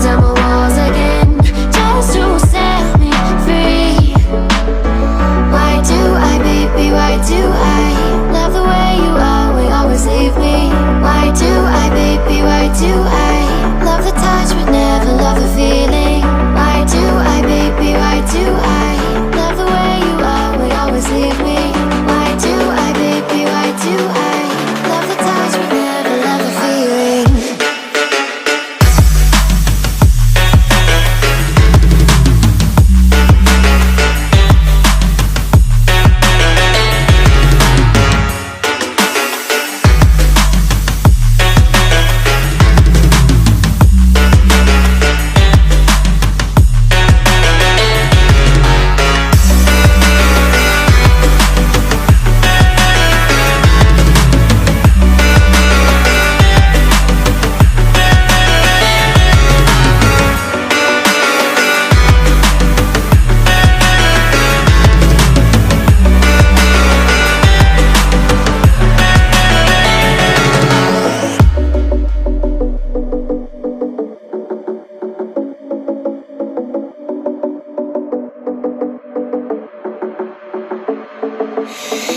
down my walls again, just to set me free. Why do I, baby, why do I love the way you always leave me? Why do I, baby, why do I love the touch but never love the feeling? Why do I, baby, why do I love the way you always leave me? Why do I, baby, why do I love the touch but never love the feeling?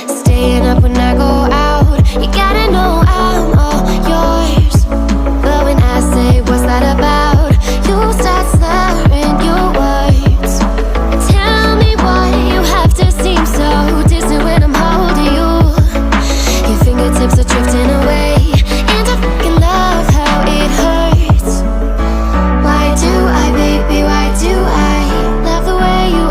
Staying up when I go out, you gotta know I'm all yours. But when I say what's that about, you start slurring your words. Tell me why you have to seem so distant when I'm holding you. Your fingertips are drifting away, and I fucking love how it hurts. Why do I, baby, why do I love the way you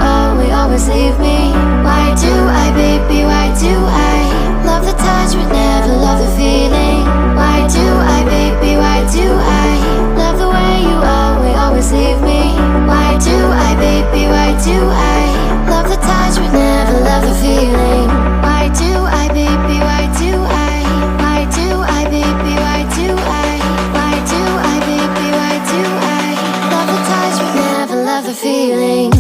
always leave me? Why do I, baby, why do I love the touch but never love the feeling? Why do I, baby, why do I love the way you always leave me? Why do I, baby, why do I love the touch but never love the feeling? Why do I, baby, why do I? Why do I, baby, why do I? Why do I, baby, why do I love the touch but never love the feeling?